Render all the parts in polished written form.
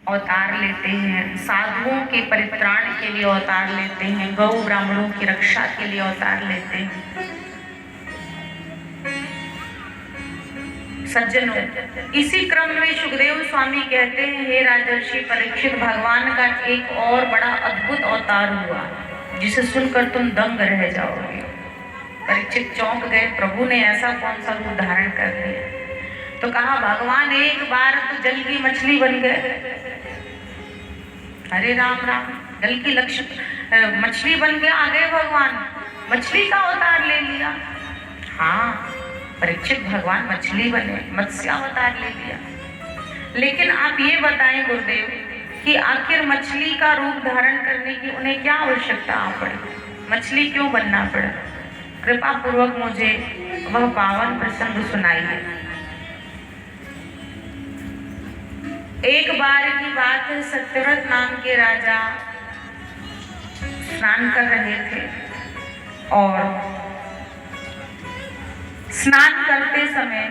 अवतार लेते हैं, साधुओं के परित्राण के लिए अवतार लेते हैं, गौ ब्राह्मणों की रक्षा के लिए अवतार लेते हैं। सज्जनों, इसी क्रम में सुखदेव स्वामी कहते हैं, हे राजर्षि परीक्षित, भगवान का एक और बड़ा अद्भुत अवतार हुआ जिसे सुनकर तुम दंग रह जाओगे। परीक्षित चौंक गए, प्रभु ने ऐसा कौन सा रूप धारण कर लिया? तो कहा, भगवान एक बार तो जल की मछली बन गए। हरे राम राम, जल की मछली बन के आ गए भगवान, मछली का अवतार ले लिया। हाँ, परीक्षित भगवान मछली बने, मत्स्यावतार ले लिया। लेकिन आप ये बताएं गुरुदेव कि आखिर मछली का रूप धारण करने की उन्हें क्या आवश्यकता पड़ी? मछली क्यों बनना पड़ा? कृपा पूर्वक मुझे वह पावन प्रसंग सुनाइए। एक बार की बात है, सत्यव्रत नाम के राजा स्नान कर रहे थे और स्नान करते समय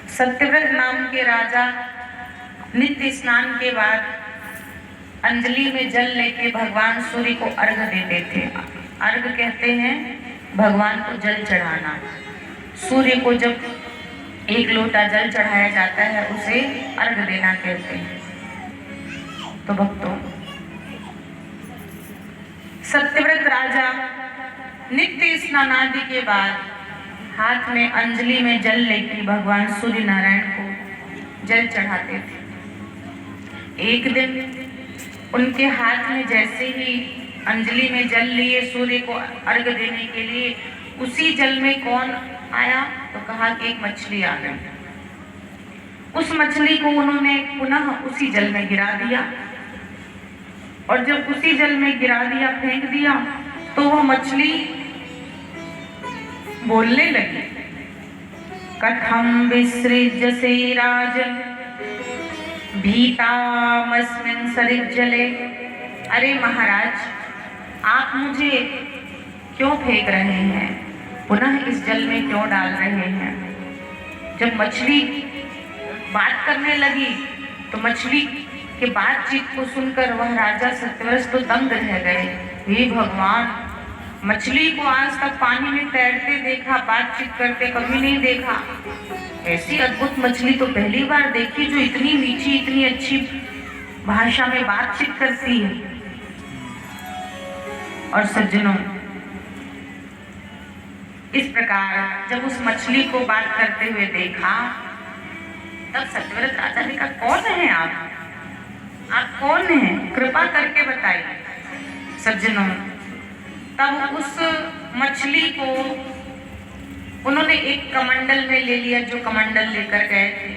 सत्यव्रत नाम के राजा नित्य स्नान के बाद अंजलि में जल लेके भगवान सूर्य को अर्घ देते थे। अर्घ कहते हैं भगवान को जल चढ़ाना। सूर्य को जब एक लोटा जल चढ़ाया जाता है उसे अर्घ देना कहते हैं। तो भक्तों, सत्यव्रत राजा नित्य स्नानादि के बाद हाथ में अंजलि में जल लेके भगवान सूर्य नारायण को जल चढ़ाते थे। एक दिन उनके हाथ में जैसे ही अंजलि में जल लिए सूर्य को अर्घ देने के लिए, उसी जल में कौन आया? तो कहा कि एक मछली आ गई। उस मछली को उन्होंने पुनः उसी जल में गिरा दिया और जब उसी जल में गिरा दिया, फेंक दिया, तो वह मछली बोलने लगी, कथम विसृज्यसे राजन् भीतामस्मिन् सरिज्जले। अरे महाराज, आप मुझे क्यों फेंक रहे हैं? पुनः इस जल में क्यों डाल रहे हैं? जब मछली बात करने लगी तो मछली के बातचीत को सुनकर वह राजा सत्यव्रत तो दंग रह गए। हे भगवान, मछली को आज तक पानी में तैरते देखा, बातचीत करते कभी नहीं देखा। ऐसी अद्भुत मछली तो पहली बार देखी जो इतनी मीठी, इतनी अच्छी भाषा में बातचीत करती है। और सज्जनों, इस प्रकार जब उस मछली को बात करते हुए देखा, तब सत्यव्रत राजा ने कहा, कौन है आप कौन हैं? कृपा करके बताइए। सज्जनों, तब उस मछली को उन्होंने एक कमंडल में ले लिया, जो कमंडल लेकर गए थे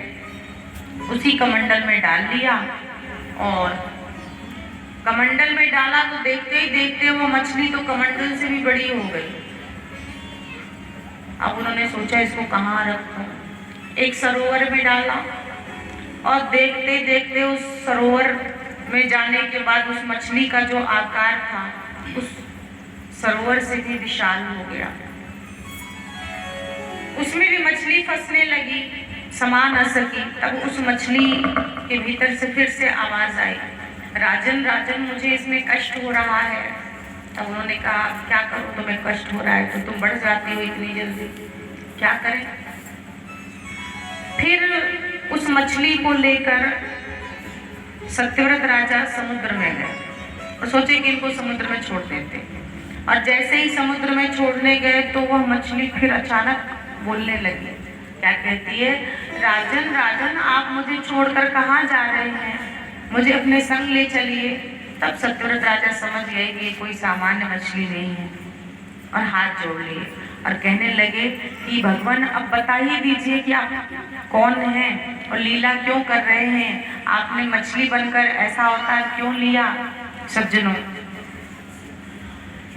उसी कमंडल में डाल लिया और कमंडल में डाला तो देखते ही देखते वो मछली तो कमंडल से भी बड़ी हो गई। अब उन्होंने सोचा इसको कहाँ रखूं? एक सरोवर में डाला और देखते देखते उस सरोवर में जाने के बाद उस मछली का जो आकार था उस सरोवर से भी विशाल हो गया। उसमें भी मछली फंसने लगी, समा न सकी। तब उस मछली के भीतर से फिर से आवाज आई, राजन राजन, मुझे इसमें कष्ट हो रहा है। तब उन्होंने कहा, क्या करूं, तुम्हें कष्ट हो रहा है तो तुम बढ़ जाती हो इतनी जल्दी, क्या करें? फिर उस मछली को लेकर सत्यव्रत राजा समुद्र में गए और सोचे कि इनको समुद्र में छोड़ देते। और जैसे ही समुद्र में छोड़ने गए तो वह मछली फिर अचानक बोलने लगी। क्या कहती है? राजन राजन, आप मुझे छोड़कर कहाँ जा रहे हैं? मुझे अपने संग ले चलिए। तब सत्यव्रत राजा समझ गए कि ये कोई सामान्य मछली नहीं है और हाथ जोड़ लिए और कहने लगे कि भगवान, अब बता ही दीजिए कि आप कौन हैं और लीला क्यों कर रहे हैं? आपने मछली बनकर ऐसा अवतार क्यों लिया? सज्जनों,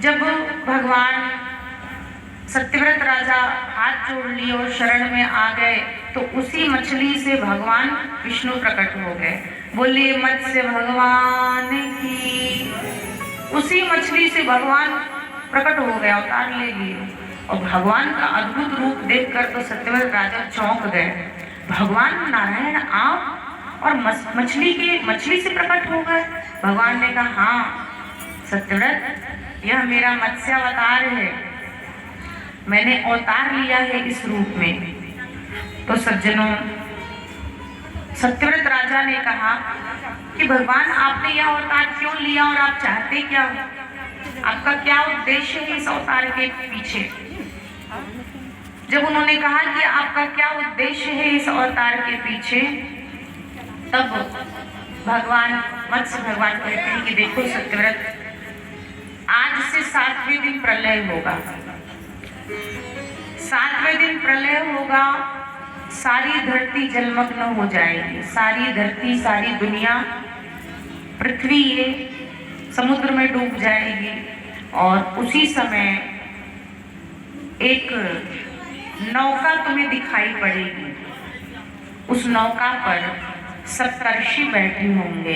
जब भगवान सत्यव्रत राजा हाथ जोड़ लिए और शरण में आ गए तो उसी मछली से भगवान विष्णु प्रकट हो गए। बोलिए मत्स्य भगवान की। उसी मछली से भगवान प्रकट हो गया, अवतार ले लिए। और भगवान का अद्भुत रूप देखकर तो सत्यव्रत राजा चौंक गए। भगवान नारायण आप और मछली से प्रकट हो गए। भगवान ने कहा, हाँ सत्यव्रत, यह मेरा मत्स्य अवतार है, मैंने अवतार लिया है इस रूप में। तो सज्जनों, सत्यव्रत राजा ने कहा कि भगवान आपने यह अवतार क्यों लिया और आप चाहते क्या हो, आपका क्या उद्देश्य है इस अवतार के पीछे। जब उन्होंने कहा कि आपका क्या उद्देश्य है इस अवतार के पीछे, तब भगवान मत्स्य भगवान कहते हैं कि देखो सत्यव्रत, आज से 7वें दिन प्रलय होगा। 7वें दिन प्रलय होगा, सारी धरती जलमग्न हो जाएगी, सारी धरती, सारी दुनिया, पृथ्वी ये समुद्र में डूब जाएगी। और उसी समय एक नौका तुम्हें दिखाई पड़ेगी। उस नौका पर सप्तर्षि बैठे होंगे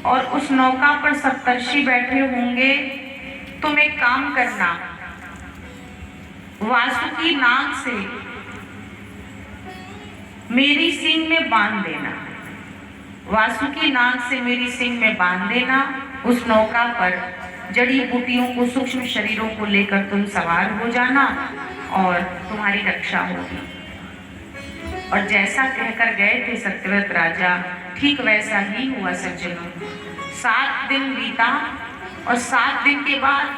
और उस नौका पर सप्तर्षि बैठे होंगे। तुम एक काम करना, वासुकी नाग से मेरी सींग में बांध देना, वासुकी नाग से मेरी सींग में बांध देना। उस नौका पर जड़ी बूटियों को, सूक्ष्म शरीरों को लेकर तुम सवार हो जाना और तुम्हारी रक्षा होगी। और जैसा कहकर गए थे सत्यव्रत राजा, ठीक वैसा ही हुआ सज्जनों। 7 दिन बीता और 7 दिन के बाद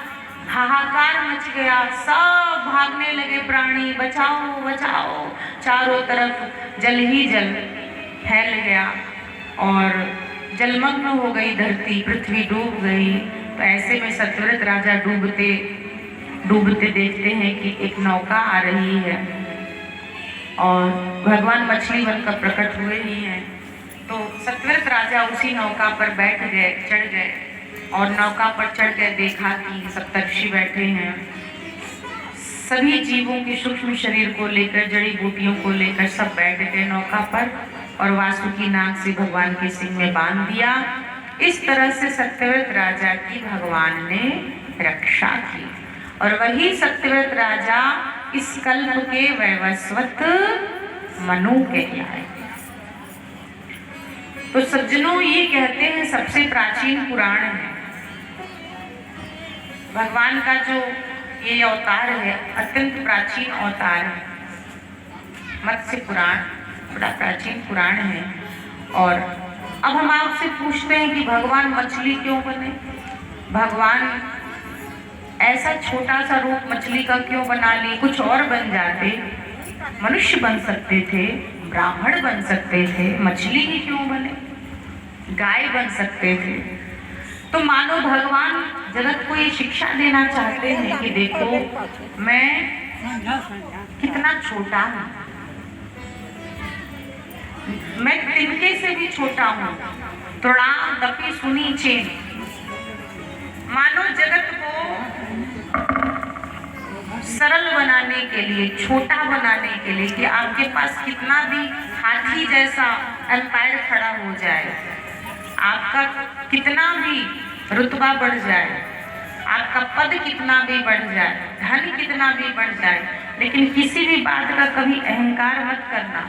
हाहाकार मच गया, सब भागने लगे प्राणी, बचाओ बचाओ। चारों तरफ जल ही जल फैल गया और जलमग्न हो गई धरती, पृथ्वी डूब गई। तो ऐसे में सत्यव्रत राजा डूबते डूबते देखते हैं कि एक नौका आ रही है और भगवान मछली बनकर प्रकट हुए ही हैं। तो सत्यव्रत राजा उसी नौका पर बैठ गए, चढ़ गए और नौका पर चढ़ के देखा कि सप्तर्षि बैठे हैं। सभी जीवों के सूक्ष्म शरीर को लेकर, जड़ी बूटियों को लेकर सब बैठ गए नौका पर और वासुकी नाग से भगवान के सिंह में बांध दिया। इस तरह से सत्यव्रत राजा की भगवान ने रक्षा की और वही सत्यव्रत राजा इस कल्प के वैवस्वत मनु कहलाए। तो सज्जनों, ये कहते हैं सबसे प्राचीन पुराण है। भगवान का जो ये अवतार है अत्यंत प्राचीन अवतार है। मत्स्य पुराण बड़ा प्राचीन पुराण है। और अब हम आपसे पूछते हैं कि भगवान मछली क्यों बने? भगवान ऐसा छोटा सा रूप मछली का क्यों बना लिए? कुछ और बन जाते, मनुष्य बन सकते थे, ब्राह्मण बन सकते थे, मछली ही क्यों बने? गाय बन सकते थे। तो मानो भगवान जगत को ये शिक्षा देना चाहते हैं कि देखो मैं कितना छोटा हूँ, मैं तिनके से भी छोटा हूँ। थोड़ा दपी सुनी चेन। मानो जगत को सरल बनाने के लिए, छोटा बनाने के लिए कि आपके पास कितना भी हाथी जैसा एम्पायर खड़ा हो जाए, आपका कितना भी रुतबा बढ़ जाए, आपका पद कितना भी बढ़ जाए, धन कितना भी बढ़ जाए, लेकिन किसी भी बात का कभी अहंकार मत करना।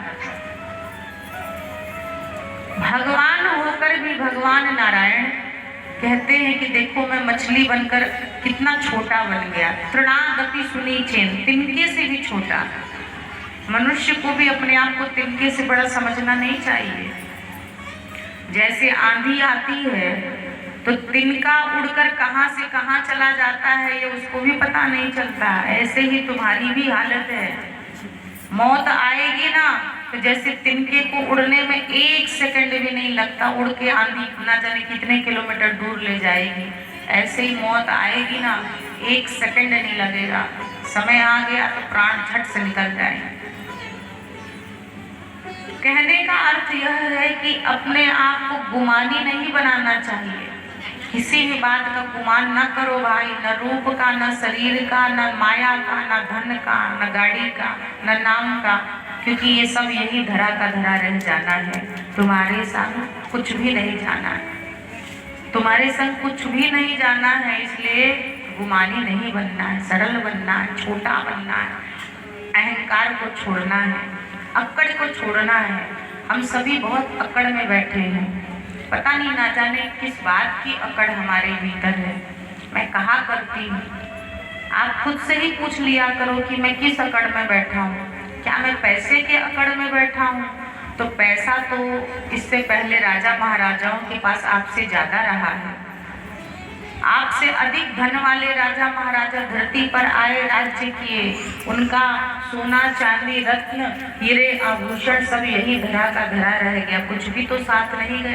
भगवान होकर भी भगवान नारायण कहते हैं कि देखो मैं मछली बनकर कितना छोटा बन गया। तृणागति सुनी चेन, तिनके से भी छोटा। मनुष्य को भी अपने आप को तिनके से बड़ा समझना नहीं चाहिए। जैसे आंधी आती है तो तिनका उड़कर कहाँ से कहाँ चला जाता है ये उसको भी पता नहीं चलता। ऐसे ही तुम्हारी भी हालत है। मौत आएगी ना तो जैसे तिनके को उड़ने में 1 सेकंड भी नहीं लगता, उड़ के आंधी ना जाने कितने किलोमीटर दूर ले जाएगी, ऐसे ही मौत आएगी ना 1 सेकंड नहीं लगेगा। समय आ गया तो प्राण झट से निकल जाएंगे। कहने का अर्थ यह है कि अपने आप को गुमानी नहीं बनाना चाहिए। किसी भी बात का गुमान न करो भाई, न रूप का, न शरीर का, न माया का, न धन का, न गाड़ी का, न नाम का, क्योंकि ये सब यही धरा का धरा रह जाना है। तुम्हारे संग कुछ भी नहीं जाना है, तुम्हारे संग कुछ भी नहीं जाना है। इसलिए गुमानी नहीं बनना है, सरल बनना है, छोटा बनना है, अहंकार को छोड़ना है, अक्कड़ को छोड़ना है। हम सभी बहुत अकड़ में बैठे हैं। पता नहीं ना जाने किस बात की अकड़ हमारे भीतर है। मैं कहा करती हूँ, आप खुद से ही पूछ लिया करो कि मैं किस अकड़ में बैठा हूँ। क्या मैं पैसे के अकड़ में बैठा हूँ? तो पैसा तो इससे पहले राजा महाराजाओं के पास आपसे ज्यादा रहा है। आपसे अधिक धन वाले राजा महाराजा धरती पर आए, राज्य किए, उनका सोना चांदी रत्न हीरे आभूषण सब यही धरा का धरा रह गया, कुछ भी तो साथ नहीं गया।